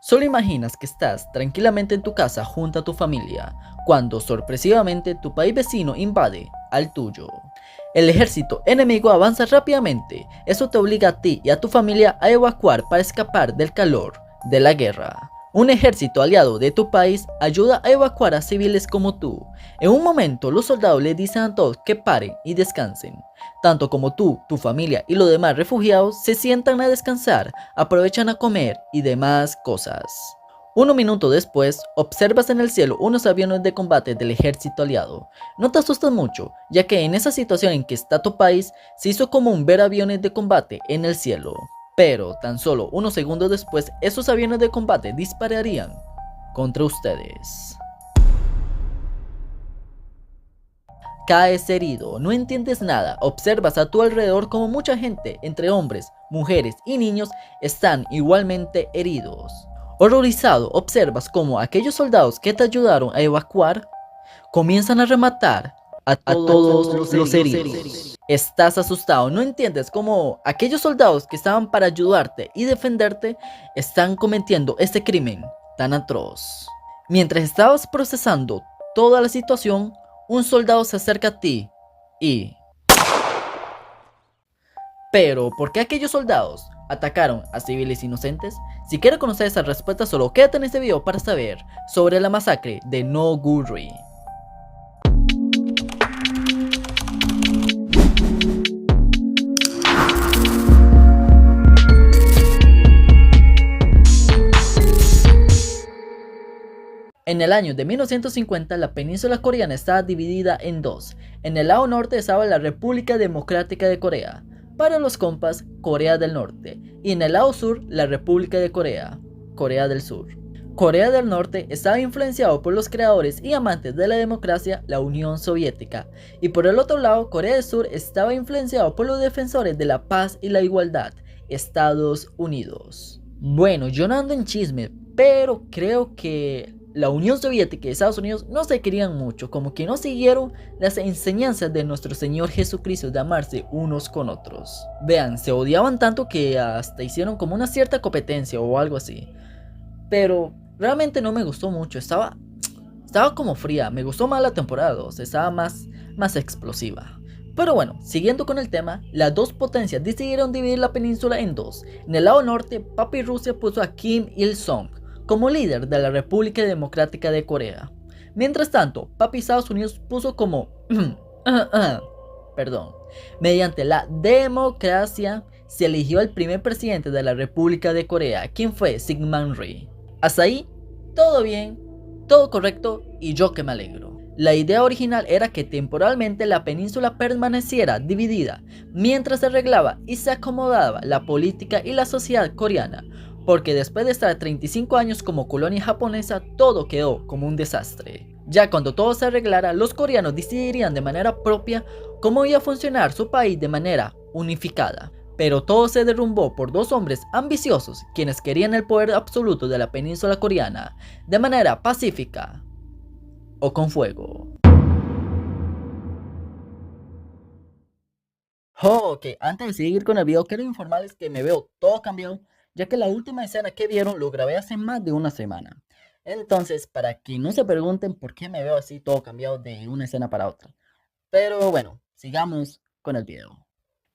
Solo imaginas que estás tranquilamente en tu casa junto a tu familia, cuando sorpresivamente tu país vecino invade al tuyo. El ejército enemigo avanza rápidamente, eso te obliga a ti y a tu familia a evacuar para escapar del calor de la guerra. Un ejército aliado de tu país ayuda a evacuar a civiles como tú. En un momento los soldados le dicen a todos que paren y descansen. Tanto como tú, tu familia y los demás refugiados se sientan a descansar, aprovechan a comer y demás cosas. Un minuto después, observas en el cielo unos aviones de combate del ejército aliado. No te asustas mucho, ya que en esa situación en que está tu país, se hizo común ver aviones de combate en el cielo. Pero tan solo unos segundos después, esos aviones de combate dispararían contra ustedes. Caes herido, no entiendes nada, observas a tu alrededor como mucha gente, entre hombres, mujeres y niños, están igualmente heridos. Horrorizado, observas como aquellos soldados que te ayudaron a evacuar comienzan a rematar a todos los heridos. Estás asustado, no entiendes cómo aquellos soldados que estaban para ayudarte y defenderte están cometiendo este crimen tan atroz. Mientras estabas procesando toda la situación, un soldado se acerca a ti y... Pero, ¿por qué aquellos soldados atacaron a civiles inocentes? Si quieres conocer esa respuesta, solo quédate en este video para saber sobre la masacre de Noguri. En el año de 1950, la península coreana estaba dividida en dos. En el lado norte estaba la República Democrática de Corea, para los compas, Corea del Norte, y en el lado sur, la República de Corea, Corea del Sur. Corea del Norte estaba influenciado por los creadores y amantes de la democracia, la Unión Soviética, y por el otro lado, Corea del Sur estaba influenciado por los defensores de la paz y la igualdad, Estados Unidos. Bueno, yo no ando en chisme, pero creo que la Unión Soviética y Estados Unidos no se querían mucho, como que no siguieron las enseñanzas de nuestro Señor Jesucristo de amarse unos con otros. Vean, se odiaban tanto que hasta hicieron como una cierta competencia o algo así. Pero realmente no me gustó mucho, estaba como fría, me gustó más la temporada 2, estaba más explosiva. Pero bueno, siguiendo con el tema, las dos potencias decidieron dividir la península en dos. En el lado norte, Papi Rusia puso a Kim Il-sung como líder de la República Democrática de Corea. Mientras tanto, Papi Estados Unidos puso como mediante la democracia se eligió al primer presidente de la República de Corea, quien fue Syngman Rhee. Hasta ahí, todo bien, todo correcto y yo que me alegro. La idea original era que temporalmente la península permaneciera dividida mientras se arreglaba y se acomodaba la política y la sociedad coreana, porque después de estar 35 años como colonia japonesa, todo quedó como un desastre. Ya cuando todo se arreglara, los coreanos decidirían de manera propia cómo iba a funcionar su país de manera unificada. Pero todo se derrumbó por dos hombres ambiciosos, quienes querían el poder absoluto de la península coreana, de manera pacífica o con fuego. Ok, antes de seguir con el video, quiero informarles que me veo todo cambiado, ya que la última escena que vieron lo grabé hace más de una semana. Entonces, para que no se pregunten por qué me veo así todo cambiado de una escena para otra. Pero bueno, sigamos con el video.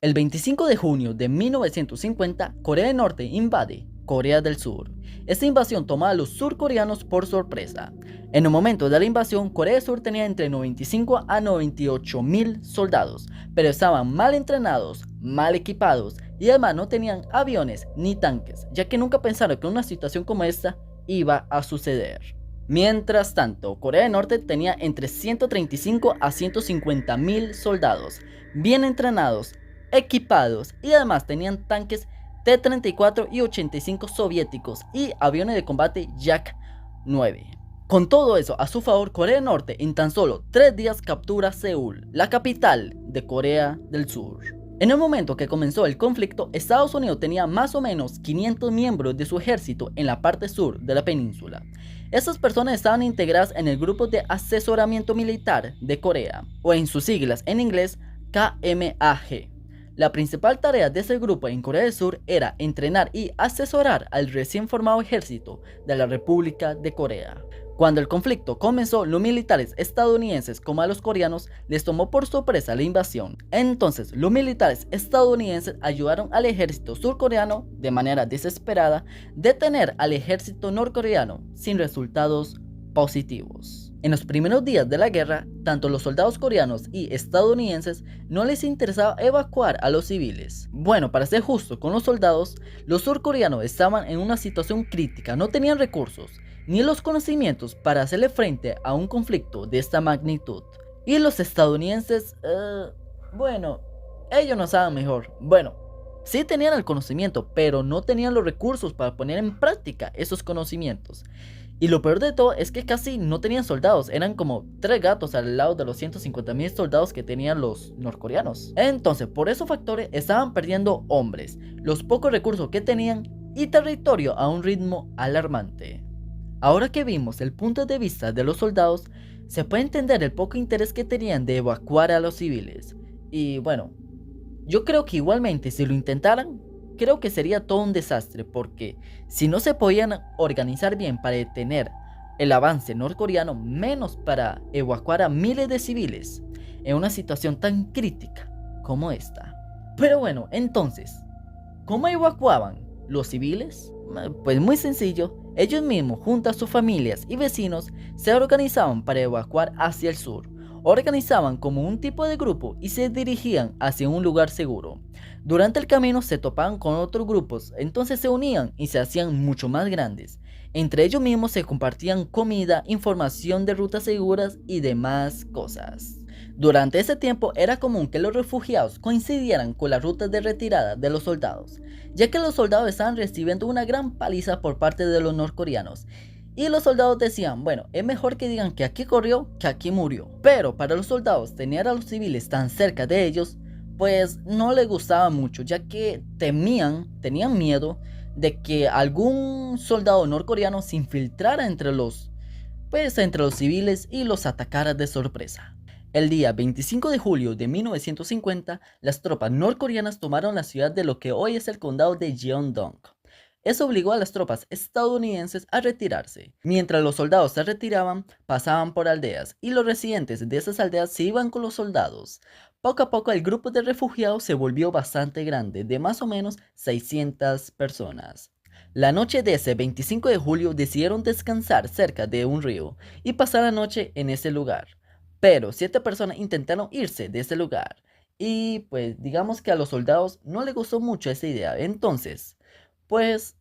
El 25 de junio de 1950, Corea del Norte invade Corea del Sur. Esta invasión tomó a los surcoreanos por sorpresa. En el momento de la invasión, Corea del Sur tenía entre 95 a 98 mil soldados, pero estaban mal entrenados, mal equipados y además no tenían aviones ni tanques, ya que nunca pensaron que una situación como esta iba a suceder. Mientras tanto, Corea del Norte tenía entre 135 a 150 mil soldados, bien entrenados, equipados y además tenían tanques T-34 y 85 soviéticos y aviones de combate Yak-9. Con todo eso a su favor, Corea del Norte en tan solo 3 días captura Seúl, la capital de Corea del Sur. En el momento que comenzó el conflicto, Estados Unidos tenía más o menos 500 miembros de su ejército en la parte sur de la península. Estas personas estaban integradas en el Grupo de Asesoramiento Militar de Corea, o en sus siglas en inglés KMAG. La principal tarea de ese grupo en Corea del Sur era entrenar y asesorar al recién formado ejército de la República de Corea. Cuando el conflicto comenzó, los militares estadounidenses como a los coreanos les tomó por sorpresa la invasión. Entonces, los militares estadounidenses ayudaron al ejército surcoreano de manera desesperada detener al ejército norcoreano sin resultados positivos. En los primeros días de la guerra, tanto los soldados coreanos y estadounidenses no les interesaba evacuar a los civiles. Bueno, para ser justo con los soldados, los surcoreanos estaban en una situación crítica, no tenían recursos ni los conocimientos para hacerle frente a un conflicto de esta magnitud. Y los estadounidenses, bueno, ellos no saben mejor. Bueno, sí tenían el conocimiento, pero no tenían los recursos para poner en práctica esos conocimientos. Y lo peor de todo es que casi no tenían soldados, eran como 3 gatos al lado de los 150,000 soldados que tenían los norcoreanos. Entonces, por esos factores estaban perdiendo hombres, los pocos recursos que tenían y territorio a un ritmo alarmante. Ahora que vimos el punto de vista de los soldados, se puede entender el poco interés que tenían de evacuar a los civiles. Y bueno, yo creo que igualmente si lo intentaran, creo que sería todo un desastre, porque si no se podían organizar bien para detener el avance norcoreano, menos para evacuar a miles de civiles en una situación tan crítica como esta. Pero bueno, entonces, ¿cómo evacuaban los civiles? Pues muy sencillo, ellos mismos junto a sus familias y vecinos se organizaban para evacuar hacia el sur. Organizaban como un tipo de grupo y se dirigían hacia un lugar seguro. Durante el camino se topaban con otros grupos, entonces se unían y se hacían mucho más grandes. Entre ellos mismos se compartían comida, información de rutas seguras y demás cosas. Durante ese tiempo era común que los refugiados coincidieran con las rutas de retirada de los soldados, ya que los soldados estaban recibiendo una gran paliza por parte de los norcoreanos. Y los soldados decían, bueno, es mejor que digan que aquí corrió que aquí murió. Pero para los soldados tener a los civiles tan cerca de ellos, pues no les gustaba mucho, ya que tenían miedo de que algún soldado norcoreano se infiltrara entre los civiles y los atacara de sorpresa. El día 25 de julio de 1950, las tropas norcoreanas tomaron la ciudad de lo que hoy es el condado de Jeongdong. Eso obligó a las tropas estadounidenses a retirarse. Mientras los soldados se retiraban, pasaban por aldeas y los residentes de esas aldeas se iban con los soldados. Poco a poco el grupo de refugiados se volvió bastante grande, de más o menos 600 personas. La noche de ese 25 de julio decidieron descansar cerca de un río y pasar la noche en ese lugar. Pero 7 personas intentaron irse de ese lugar y pues digamos que a los soldados no les gustó mucho esa idea. Entonces, pues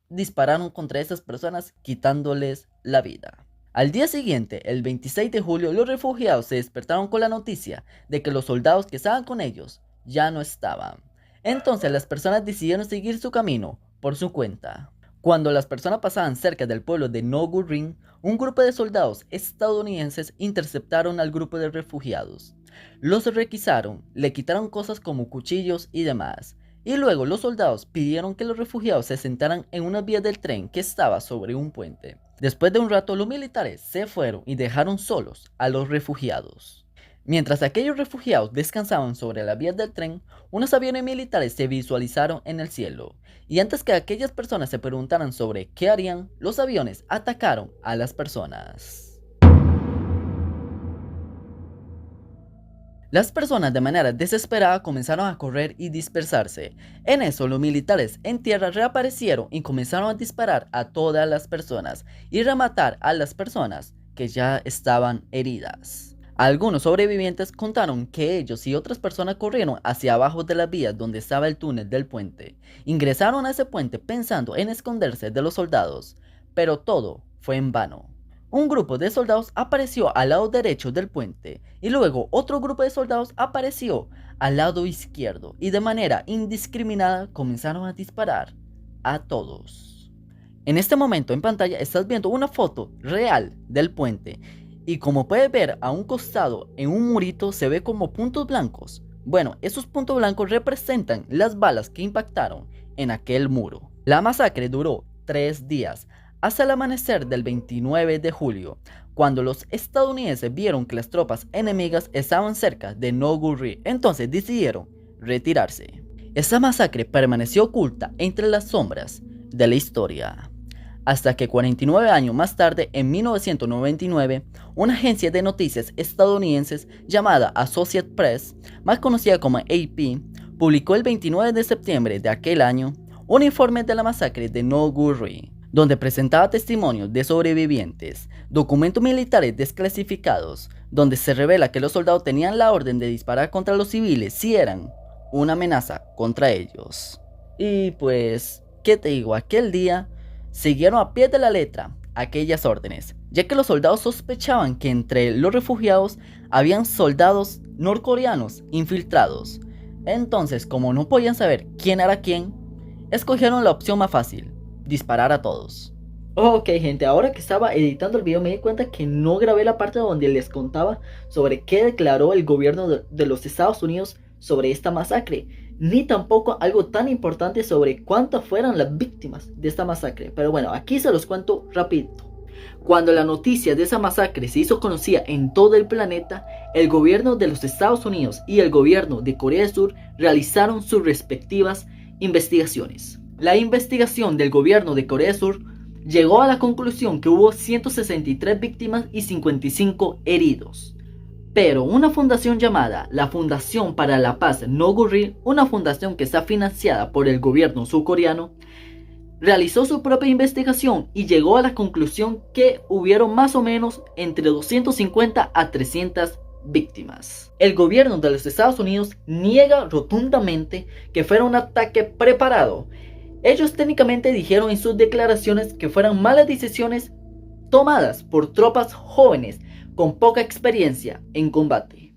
dispararon contra esas personas quitándoles la vida. Al día siguiente, el 26 de julio, los refugiados se despertaron con la noticia de que los soldados que estaban con ellos ya no estaban. Entonces las personas decidieron seguir su camino por su cuenta. Cuando las personas pasaban cerca del pueblo de Nogurin, un grupo de soldados estadounidenses interceptaron al grupo de refugiados. Los requisaron, le quitaron cosas como cuchillos y demás. Y luego los soldados pidieron que los refugiados se sentaran en una vía del tren que estaba sobre un puente. Después de un rato los militares se fueron y dejaron solos a los refugiados. Mientras aquellos refugiados descansaban sobre la vía del tren, unos aviones militares se visualizaron en el cielo. Y antes que aquellas personas se preguntaran sobre qué harían, los aviones atacaron a las personas. Las personas de manera desesperada comenzaron a correr y dispersarse. En eso los militares en tierra reaparecieron y comenzaron a disparar a todas las personas y rematar a las personas que ya estaban heridas. Algunos sobrevivientes contaron que ellos y otras personas corrieron hacia abajo de la vía donde estaba el túnel del puente. Ingresaron a ese puente pensando en esconderse de los soldados, pero todo fue en vano. Un grupo de soldados apareció al lado derecho del puente y luego otro grupo de soldados apareció al lado izquierdo y de manera indiscriminada comenzaron a disparar a todos. En este momento en pantalla estás viendo una foto real del puente y como puedes ver a un costado en un murito se ve como puntos blancos. Bueno, esos puntos blancos representan las balas que impactaron en aquel muro. La masacre duró 3 días. Hasta el amanecer del 29 de julio, cuando los estadounidenses vieron que las tropas enemigas estaban cerca de Noguri, entonces decidieron retirarse. Esta masacre permaneció oculta entre las sombras de la historia, hasta que 49 años más tarde, en 1999, una agencia de noticias estadounidense llamada Associated Press, más conocida como AP, publicó el 29 de septiembre de aquel año un informe de la masacre de No-Gu-Ri, donde presentaba testimonios de sobrevivientes, documentos militares desclasificados, donde se revela que los soldados tenían la orden de disparar contra los civiles si eran una amenaza contra ellos. Y pues, ¿qué te digo? Aquel día siguieron a pie de la letra aquellas órdenes, ya que los soldados sospechaban que entre los refugiados habían soldados norcoreanos infiltrados. Entonces, como no podían saber quién era quién, escogieron la opción más fácil: disparar a todos. Ok, gente, ahora que estaba editando el video me di cuenta que no grabé la parte donde les contaba sobre qué declaró el gobierno de los Estados Unidos sobre esta masacre, ni tampoco algo tan importante sobre cuántas fueron las víctimas de esta masacre. Pero bueno, aquí se los cuento rapidito. Cuando la noticia de esa masacre se hizo conocida en todo el planeta, el gobierno de los Estados Unidos y el gobierno de Corea del Sur realizaron sus respectivas investigaciones. La investigación del gobierno de Corea del Sur llegó a la conclusión que hubo 163 víctimas y 55 heridos. Pero una fundación llamada la Fundación para la Paz No-Gu-Ri, una fundación que está financiada por el gobierno surcoreano, realizó su propia investigación y llegó a la conclusión que hubieron más o menos entre 250 a 300 víctimas. El gobierno de los Estados Unidos niega rotundamente que fuera un ataque preparado. Ellos técnicamente dijeron en sus declaraciones que fueran malas decisiones tomadas por tropas jóvenes con poca experiencia en combate.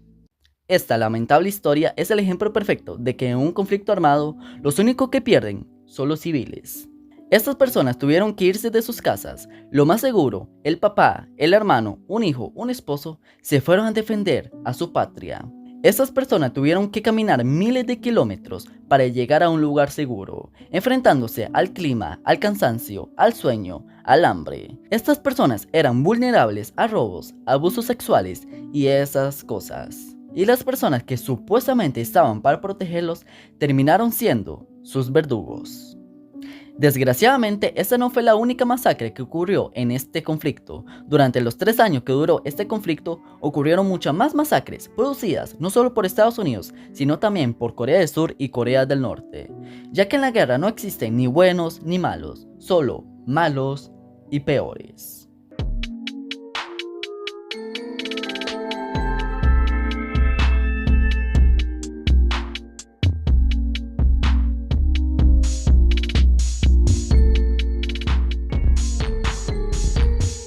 Esta lamentable historia es el ejemplo perfecto de que en un conflicto armado los únicos que pierden son los civiles. Estas personas tuvieron que irse de sus casas. Lo más seguro, el papá, el hermano, un hijo, un esposo, se fueron a defender a su patria. Estas personas tuvieron que caminar miles de kilómetros para llegar a un lugar seguro, enfrentándose al clima, al cansancio, al sueño, al hambre. Estas personas eran vulnerables a robos, abusos sexuales y esas cosas. Y las personas que supuestamente estaban para protegerlos terminaron siendo sus verdugos. Desgraciadamente, esta no fue la única masacre que ocurrió en este conflicto. Durante los 3 años que duró este conflicto, ocurrieron muchas más masacres producidas no solo por Estados Unidos, sino también por Corea del Sur y Corea del Norte, ya que en la guerra no existen ni buenos ni malos, solo malos y peores.